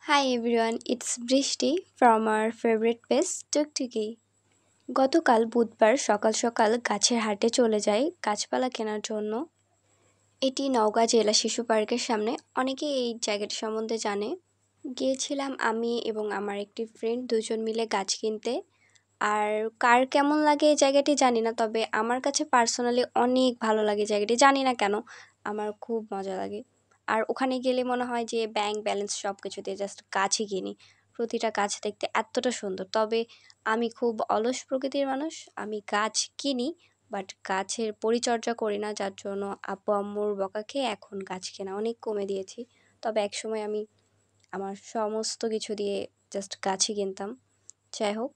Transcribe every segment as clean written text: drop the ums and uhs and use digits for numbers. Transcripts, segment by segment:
Hi everyone, it's Brishti from our favorite page টুকটুকি। গতকাল বুধবার সকাল সকাল গাছের হাটে চলে যাই গাছপালা কেনার জন্য। এটি নওগাঁ জেলা শিশু পার্কের সামনে। অনেকেই এই জায়গাটি সম্বন্ধে জানে। গিয়েছিলাম আমি এবং আমার একটি ফ্রেন্ড, দুজন মিলে গাছ কিনতে। আর কার কেমন লাগে এই জায়গাটি জানি না, তবে আমার কাছে পার্সোনালি অনেক ভালো লাগে জায়গাটি, জানি না কেন, আমার খুব মজা লাগে। আর ওখানে গেলে মনে হয় যে ব্যাংক ব্যালেন্স সব কিছু দিয়ে জাস্ট গাছই কিনি। প্রতিটা গাছ দেখতে এতটা সুন্দর। তবে আমি খুব অলস প্রকৃতির মানুষ, আমি গাছ কিনি বাট গাছের পরিচর্যা করি না, যার জন্য আব্বু আম্মুর বকা খেয়ে এখন গাছ কেনা অনেক কমে দিয়েছি। তবে একসময় আমি আমার সমস্ত কিছু দিয়ে জাস্ট গাছই কিনতাম। যাই হোক,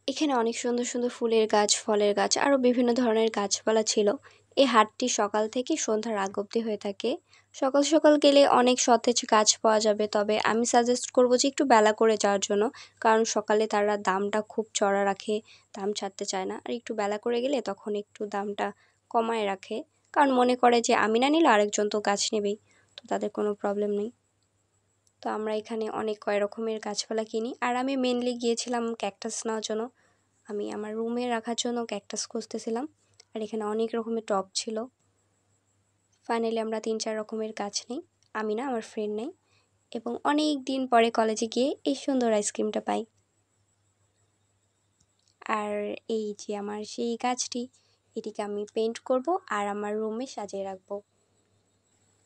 এখানে অনেক সুন্দর সুন্দর ফুলের গাছ, ফলের গাছ, আরও বিভিন্ন ধরনের গাছপালা ছিল। এই হাটটি সকাল থেকে সন্ধ্যার আগ অবধি হয়ে থাকে। সকাল সকাল গেলে অনেক সতেজ গাছ পাওয়া যাবে, তবে আমি সাজেস্ট করব যে একটু বেলা করে যাওয়ার জন্য, কারণ সকালে তারা দামটা খুব চড়া রাখে, দাম ছাড়তে চায় না। আর একটু বেলা করে গেলে তখন একটু দামটা কমায় রাখে, কারণ মনে করে যে আমি না নিলে আরেকজন তো গাছ নেবেই, তো তাদের কোনো প্রবলেম নেই। তো আমরা এখানে অনেক কয় রকমের গাছপালা কিনি। আর আমি মেনলি গিয়েছিলাম ক্যাকটাস নেওয়ার জন্য। আমি আমার রুমে রাখার জন্য ক্যাকটাস খুঁজতেছিলাম। আর এখানে অনেক রকমের টব ছিল। ফাইনালি আমরা ৩-৪ রকমের গাছ নিই, আমি না, আমার ফ্রেন্ড নেই, এবং অনেক দিন পরে কলেজে গিয়ে এই সুন্দর আইসক্রিমটা পাই। আর এই যে আমার সেই গাছটি, এটিকে আমি পেইন্ট করব আর আমার রুমে সাজিয়ে রাখবো।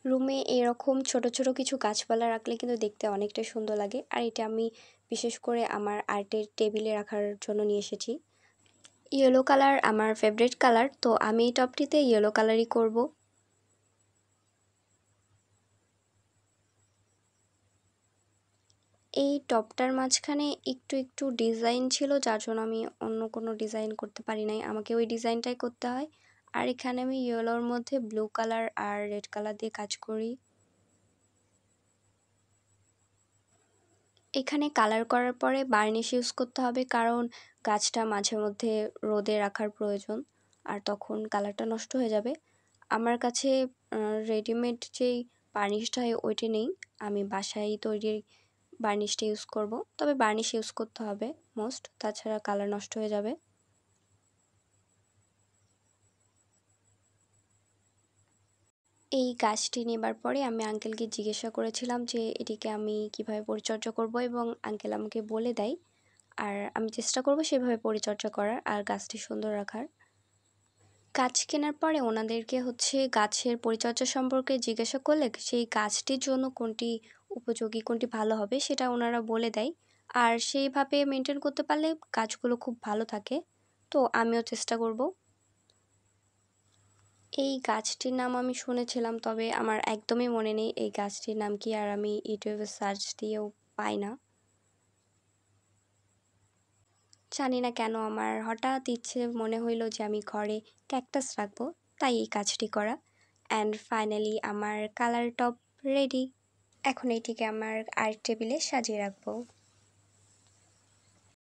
রুমে এরকম ছোট ছোট কিছু গাছপালা রাখলে কিন্তু দেখতে অনেকটা সুন্দর লাগে। আর এটা আমি বিশেষ করে আমার আর্টের টেবিলে রাখার জন্য নিয়ে এসেছি। ইয়েলো কালার আমার ফেভারিট কালার, তো আমি এই টবটিতে ইয়েলো কালারই করব। এই টবটার মাঝখানে একটু একটু ডিজাইন ছিল, যার জন্য আমি অন্য কোনো ডিজাইন করতে পারি নাই, আমাকে ওই ডিজাইনটাই করতে হয়। আর এখানে আমি ইয়েলোর মধ্যে ব্লু কালার আর রেড কালার দিয়ে কাজ করি। এখানে কালার করার পরে বার্নিশ ইউজ করতে হবে, কারণ গাছটা মাঝে মধ্যে রোদে রাখার প্রয়োজন, আর তখন কালারটা নষ্ট হয়ে যাবে। আমার কাছে রেডিমেড যেই বার্নিশটা হয় ওইটি নেই, আমি বাসায় তৈরি বার্নিশটা ইউজ করব। তবে বার্নিশ ইউজ করতে হবে মোস্ট, তাছাড়া কালার নষ্ট হয়ে যাবে। এই গাছটি নেবার পরে আমি আঙ্কেলকে জিজ্ঞাসা করেছিলাম যে এটিকে আমি কিভাবে পরিচর্যা করব, এবং আঙ্কেল আমাকে বলে দেয়। আর আমি চেষ্টা করব সেভাবে পরিচর্যা করার আর গাছটি সুন্দর রাখার। গাছ কেনার পরে ওনাদেরকে গাছের পরিচর্যা সম্পর্কে জিজ্ঞাসা করলে সেই গাছটির জন্য কোনটি উপযোগী, কোনটি ভালো হবে সেটা ওনারা বলে দেয়। আর সেইভাবে মেনটেন করতে পারলে গাছগুলো খুব ভালো থাকে। তো আমিও চেষ্টা করব। এই গাছটির নাম আমি শুনেছিলাম, তবে আমার একদমই মনে নেই এই গাছটির নাম কি, আর আমি ইউটিউবে সার্চ দিয়েও পাই না। জানি না কেন আমার হঠাৎ ইচ্ছে মনে হইল যে আমি ঘরে ক্যাকটাস রাখবো, তাই এই কাজটি করা। অ্যান্ড ফাইনালি আমার কালার টপ রেডি। এখন এটিকে আমার আর্ট টেবিলে সাজিয়ে রাখবো।